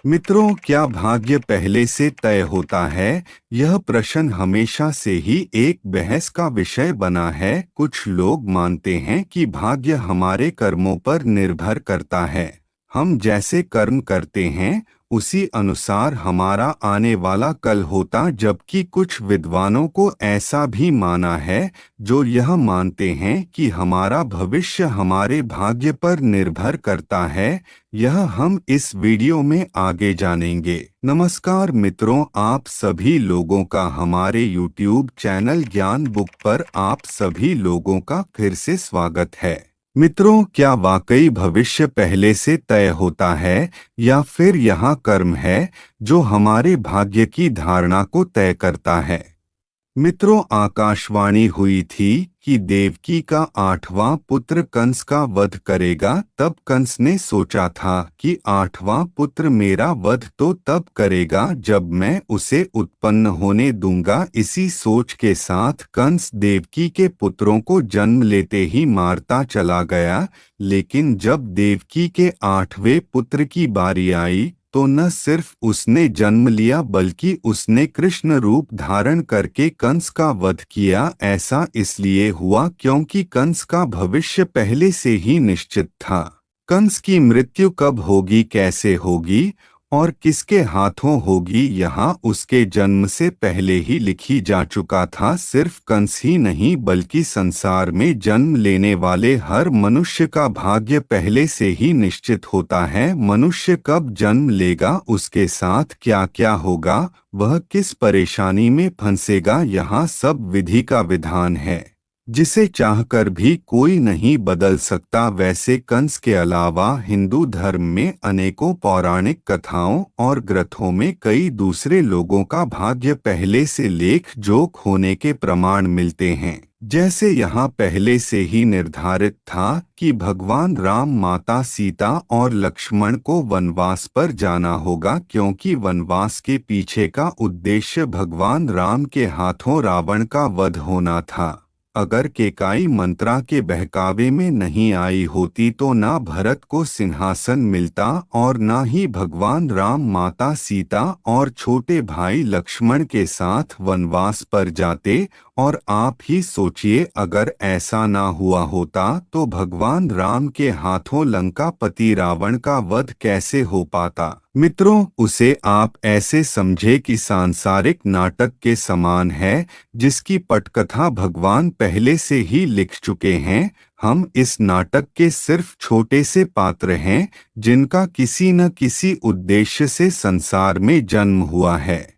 मित्रों, क्या भाग्य पहले से तय होता है? यह प्रश्न हमेशा से ही एक बहस का विषय बना है। कुछ लोग मानते हैं कि भाग्य हमारे कर्मों पर निर्भर करता है। हम जैसे कर्म करते हैं उसी अनुसार हमारा आने वाला कल होता, जबकि कुछ विद्वानों को ऐसा भी माना है जो यह मानते हैं कि हमारा भविष्य हमारे भाग्य पर निर्भर करता है। यह हम इस वीडियो में आगे जानेंगे। नमस्कार मित्रों, आप सभी लोगों का हमारे YouTube चैनल ज्ञान बुक पर आप सभी लोगों का फिर से स्वागत है। मित्रों, क्या वाकई भविष्य पहले से तय होता है या फिर यह कर्म है जो हमारे भाग्य की धारणा को तय करता है? मित्रों, आकाशवाणी हुई थी कि देवकी का 8वां पुत्र कंस का वध करेगा। तब कंस ने सोचा था कि 8वां पुत्र मेरा वध तो तब करेगा जब मैं उसे उत्पन्न होने दूंगा। इसी सोच के साथ कंस देवकी के पुत्रों को जन्म लेते ही मारता चला गया। लेकिन जब देवकी के 8वें पुत्र की बारी आई तो न सिर्फ उसने जन्म लिया बल्कि उसने कृष्ण रूप धारण करके कंस का वध किया। ऐसा इसलिए हुआ क्योंकि कंस का भविष्य पहले से ही निश्चित था। कंस की मृत्यु कब होगी, कैसे होगी और किसके हाथों होगी, यहाँ उसके जन्म से पहले ही लिखी जा चुका था। सिर्फ कंस ही नहीं बल्कि संसार में जन्म लेने वाले हर मनुष्य का भाग्य पहले से ही निश्चित होता है। मनुष्य कब जन्म लेगा, उसके साथ क्या क्या होगा, वह किस परेशानी में फंसेगा, यहाँ सब विधि का विधान है जिसे चाहकर भी कोई नहीं बदल सकता। वैसे कंस के अलावा हिंदू धर्म में अनेकों पौराणिक कथाओं और ग्रंथों में कई दूसरे लोगों का भाग्य पहले से लेख जोख होने के प्रमाण मिलते हैं। जैसे यहाँ पहले से ही निर्धारित था कि भगवान राम, माता सीता और लक्ष्मण को वनवास पर जाना होगा, क्योंकि वनवास के पीछे का उद्देश्य भगवान राम के हाथों रावण का वध होना था। अगर केकाई मंत्रा के बहकावे में नहीं आई होती तो ना भरत को सिंहासन मिलता और ना ही भगवान राम माता सीता और छोटे भाई लक्ष्मण के साथ वनवास पर जाते। और आप ही सोचिए, अगर ऐसा ना हुआ होता तो भगवान राम के हाथों लंकापति रावण का वध कैसे हो पाता? मित्रों, उसे आप ऐसे समझे कि सांसारिक नाटक के समान है जिसकी पटकथा भगवान पहले से ही लिख चुके हैं। हम इस नाटक के सिर्फ छोटे से पात्र हैं जिनका किसी न किसी उद्देश्य से संसार में जन्म हुआ है।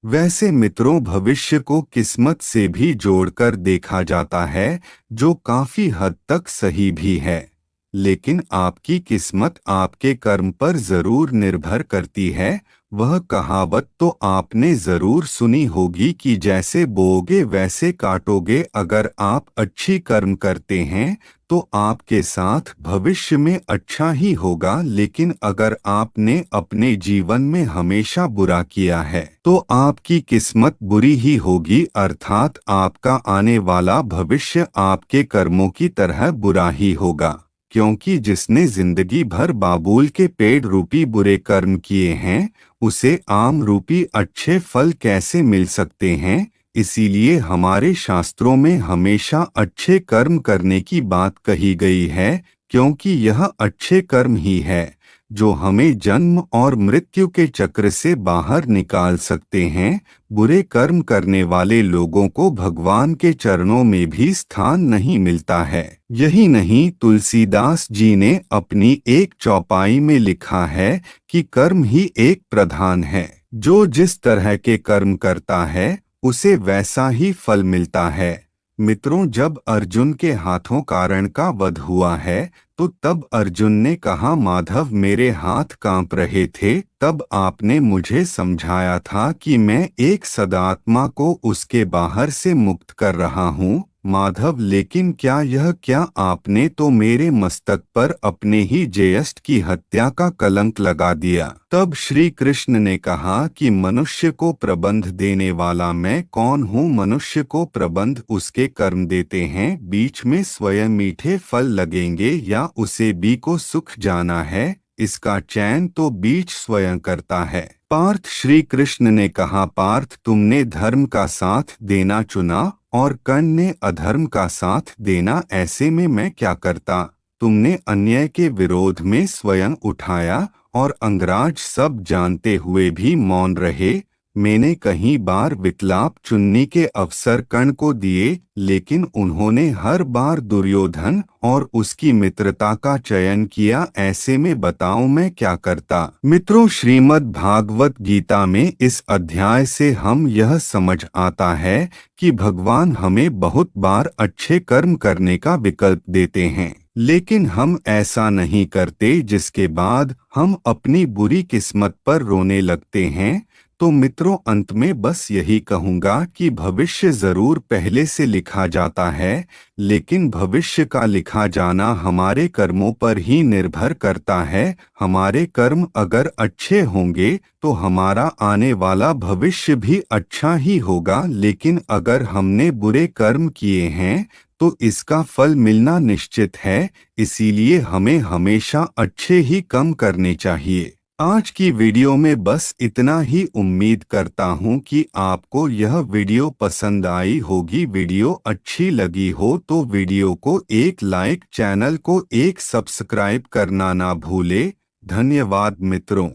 वैसे मित्रों, भविष्य को किस्मत से भी जोड़कर देखा जाता है, जो काफी हद तक सही भी है। लेकिन आपकी किस्मत आपके कर्म पर जरूर निर्भर करती है। वह कहावत तो आपने जरूर सुनी होगी कि जैसे बोओगे वैसे काटोगे। अगर आप अच्छी कर्म करते हैं तो आपके साथ भविष्य में अच्छा ही होगा, लेकिन अगर आपने अपने जीवन में हमेशा बुरा किया है तो आपकी किस्मत बुरी ही होगी, अर्थात आपका आने वाला भविष्य आपके कर्मों की तरह बुरा ही होगा। क्योंकि जिसने जिंदगी भर बाबूल के पेड़ रूपी बुरे कर्म किए हैं उसे आम रूपी अच्छे फल कैसे मिल सकते हैं? इसीलिए हमारे शास्त्रों में हमेशा अच्छे कर्म करने की बात कही गई है, क्योंकि यह अच्छे कर्म ही है जो हमें जन्म और मृत्यु के चक्र से बाहर निकाल सकते हैं। बुरे कर्म करने वाले लोगों को भगवान के चरणों में भी स्थान नहीं मिलता है। यही नहीं, तुलसीदास जी ने अपनी एक चौपाई में लिखा है कि कर्म ही एक प्रधान है। जो जिस तरह के कर्म करता है उसे वैसा ही फल मिलता है। मित्रों, जब अर्जुन के हाथों कारण का वध हुआ है तो तब अर्जुन ने कहा, माधव मेरे हाथ कांप रहे थे। तब आपने मुझे समझाया था कि मैं एक सदात्मा को उसके बाहर से मुक्त कर रहा हूँ। माधव, लेकिन क्या आपने तो मेरे मस्तक पर अपने ही ज्येष्ठ की हत्या का कलंक लगा दिया। तब श्री कृष्ण ने कहा कि मनुष्य को प्रबंध देने वाला मैं कौन हूँ? मनुष्य को प्रबंध उसके कर्म देते हैं। बीच में स्वयं मीठे फल लगेंगे या उसे बी को सुख जाना है, इसका चयन तो बीज स्वयं करता है। पार्थ, श्री कृष्ण ने कहा, पार्थ तुमने धर्म का साथ देना चुना और कर्ण ने अधर्म का साथ देना, ऐसे में मैं क्या करता। तुमने अन्याय के विरोध में स्वयं उठाया और अंगराज सब जानते हुए भी मौन रहे। मैंने कई बार विकलाप चुनने के अवसर कर्ण को दिए, लेकिन उन्होंने हर बार दुर्योधन और उसकी मित्रता का चयन किया, ऐसे में बताओ मैं क्या करता। मित्रों, श्रीमद् भागवत गीता में इस अध्याय से हम यह समझ आता है कि भगवान हमें बहुत बार अच्छे कर्म करने का विकल्प देते हैं, लेकिन हम ऐसा नहीं करते, जिसके बाद हम अपनी बुरी किस्मत पर रोने लगते हैं। तो मित्रों, अंत में बस यही कहूँगा कि भविष्य जरूर पहले से लिखा जाता है, लेकिन भविष्य का लिखा जाना हमारे कर्मों पर ही निर्भर करता है। हमारे कर्म अगर अच्छे होंगे तो हमारा आने वाला भविष्य भी अच्छा ही होगा, लेकिन अगर हमने बुरे कर्म किए हैं तो इसका फल मिलना निश्चित है। इसीलिए हमें हमेशा अच्छे ही कर्म करने चाहिए। आज की वीडियो में बस इतना ही। उम्मीद करता हूँ कि आपको यह वीडियो पसंद आई होगी। वीडियो अच्छी लगी हो तो वीडियो को एक लाइक, चैनल को एक सब्सक्राइब करना ना भूले। धन्यवाद मित्रों।